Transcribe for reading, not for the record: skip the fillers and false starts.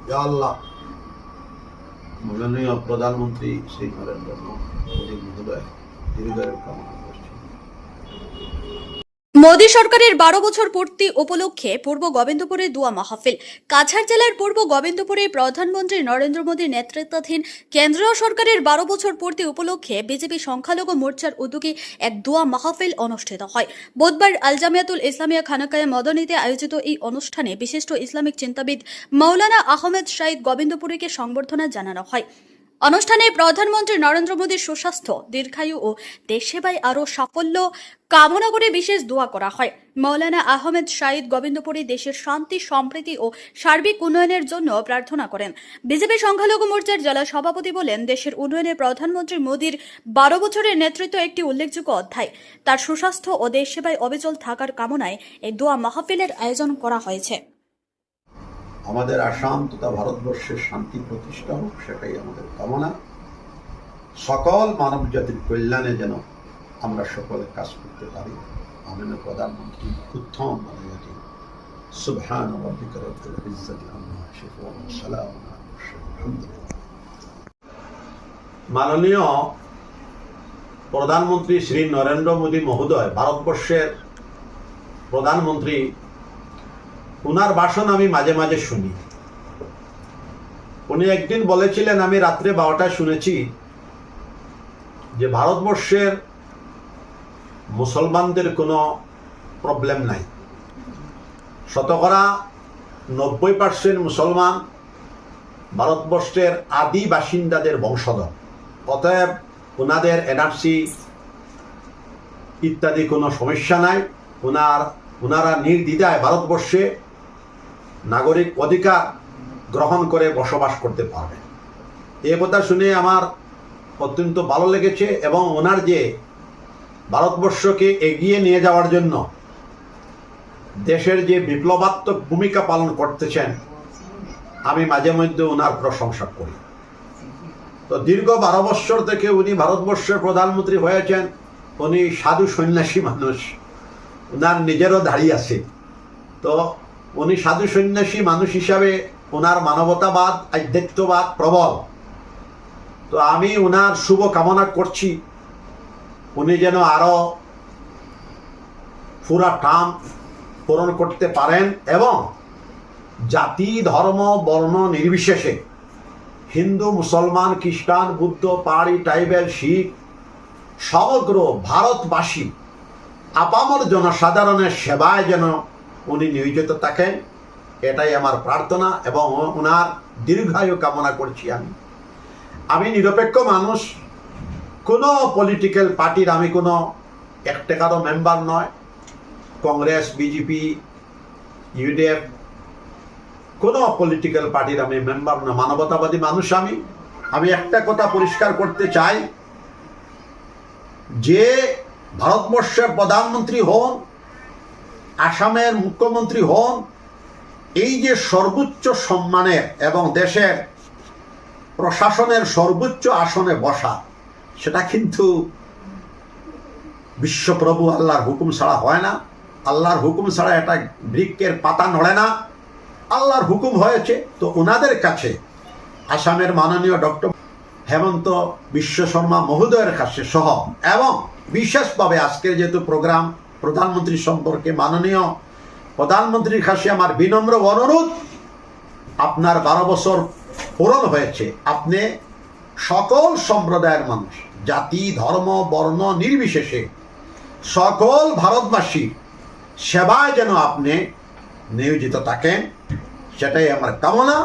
ইয়া আল্লাহ, মাননীয় প্রধানমন্ত্রী শ্রী নরেন্দ্র মোদী মহোদয় দীর্ঘায়ু কামনা করছি। মোদী সরকারের 12 বছর পূর্তি উপলক্ষে পূর্ব গোবিন্দপুরে দোয়া মাহফিল। কাছাড় জেলার পূর্ব গোবিন্দপুরে প্রধানমন্ত্রী নরেন্দ্র মোদীর নেতৃত্বাধীন কেন্দ্রীয় সরকারের 12 বছর পূর্তি উপলক্ষে বিজেপি সংখ্যালঘু মোর্চার উদ্যোগে এক দোয়া মাহফিল অনুষ্ঠিত হয়। বুধবার আল জামিয়াতুল ইসলামিয়া খানাকায়ে মদনীতে আয়োজিত এই অনুষ্ঠানে বিশিষ্ট ইসলামিক চিন্তাবিদ মাওলানা আহমেদ শাহিদ গোবিন্দপুরীকে সংবর্ধনা জানানো হয়। অনুষ্ঠানে প্রধানমন্ত্রী নরেন্দ্র মোদীর সুস্বাস্থ্য, দীর্ঘায়ু ও দেশসেবায় আরও সাফল্য কামনা করে বিশেষ দোয়া করা হয়। মাওলানা আহমেদ শাহিদ গোবিন্দপুরী দেশের শান্তি, সম্প্রীতি ও সার্বিক উন্নয়নের জন্য প্রার্থনা করেন। বিজেপি সংখ্যালঘু মোর্চার জেলা সভাপতি বলেন, দেশের উন্নয়নে প্রধানমন্ত্রী মোদীর 12 বছরের নেতৃত্ব একটি উল্লেখযোগ্য অধ্যায়। তার সুস্বাস্থ্য ও দেশসেবায় অবিচল থাকার কামনায় এই দোয়া মাহফিলের আয়োজন করা হয়েছে। আমাদের আসাম তথা ভারতবর্ষের শান্তি প্রতিষ্ঠা হোক, সেটাই আমাদের কামনা। সকল মানব জাতির কল্যাণে যেন আমরা সকলে কাজ করতে পারি। মাননীয় প্রধানমন্ত্রী উত্তম মাননীয় সুবহান রাব্বিকা রব্বিল ইজ্জাতি আম্মা ইয়াসিফুন ওয়া সালামুন আলাল মুরসালিন আলহামদুলিল্লাহ। মাননীয় প্রধানমন্ত্রী শ্রী নরেন্দ্র মোদী মহোদয়, ভারতবর্ষের প্রধানমন্ত্রী, উনার ভাষণ আমি মাঝে মাঝে শুনি। উনি একদিন বলেছিলেন, আমি রাত্রে 12টায় শুনেছি, যে ভারতবর্ষের মুসলমানদের কোনো প্রবলেম নাই। শতকরা 90% মুসলমান ভারতবর্ষের আদি বাসিন্দাদের বংশধর। অতএব ওনাদের এনআরসি ইত্যাদি কোনো সমস্যা নাই। ওনারা নির্দ্বিধায় ভারতবর্ষে নাগরিক অধিকার গ্রহণ করে বসবাস করতে পারবে। এই কথা শুনে আমার অত্যন্ত ভালো লেগেছে, এবং ওনার যে ভারতবর্ষকে এগিয়ে নিয়ে যাওয়ার জন্য দেশের যে বিপ্লবাত্মক ভূমিকা পালন করতেছেন, আমি মাঝে মধ্যে ওনার প্রশংসা করি। তো দীর্ঘ 12 বছর থেকে উনি ভারতবর্ষের প্রধানমন্ত্রী হয়েছেন। উনি সাধু সন্ন্যাসী মানুষ, ওনার নিজেরও দাড়ি আছে। তো উনি সাধু সন্ন্যাসী মানুষ হিসাবে ওনার মানবতাবাদ, আধ্যাত্মবাদ প্রবল। তো আমি ওনার শুভ কামনা করছি, উনি যেন আরো পুরা টার্ম পূরণ করতে পারেন, এবং জাতি, ধর্ম, বর্ণ নির্বিশেষে হিন্দু, মুসলমান, খ্রিস্টান, বুদ্ধ, পাহাড়ি, ট্রাইবেল, শিখ, সমগ্র ভারতবাসী আপামর জনসাধারণের সেবায় যেন উনি নিয়োজিত থাকেন, এটাই আমার প্রার্থনা, এবং ওনার দীর্ঘায়ু কামনা করছি। আমি নিরপেক্ষ মানুষ, কোনো পলিটিক্যাল পার্টির আমি কোনো একটাকারও মেম্বার নয়। কংগ্রেস, বিজেপি, ইউডিএফ, কোনো পলিটিক্যাল পার্টির আমি মেম্বার না। মানবতাবাদী মানুষ আমি একটা কথা পরিষ্কার করতে চাই, যে ভারতবর্ষের প্রধানমন্ত্রী হন, আসামের মুখ্যমন্ত্রী হন, এই যে সর্বোচ্চ সম্মানের এবং দেশের প্রশাসনের সর্বোচ্চ আসনে বসা, সেটা কিন্তু বিশ্বপ্রভু আল্লাহর হুকুম ছাড়া হয় না। আল্লাহর হুকুম ছাড়া এটা বৃক্ষের পাতা নড়ে না। আল্লাহর হুকুম হয়েছে। তো ওনাদের কাছে, আসামের মাননীয় ডক্টর হেমন্ত বিশ্ব শর্মা মহোদয়ের কাছে সহ, এবং বিশেষভাবে আজকের যেহেতু প্রোগ্রাম প্রধানমন্ত্রী সম্পর্কে, মাননীয় প্রধানমন্ত্রীর কাছে আমার বিনম্র অনুরোধ, আপনার 12 বছর পূরণ হয়েছে। আপনি সকল সম্প্রদায়ের মানুষ, জাতি, ধর্ম, বর্ণ নির্বিশেষে সকল ভারতবাসী সেবায় যেন আপনি নিয়োজিত থাকেন, সেটাই আমার কামনা।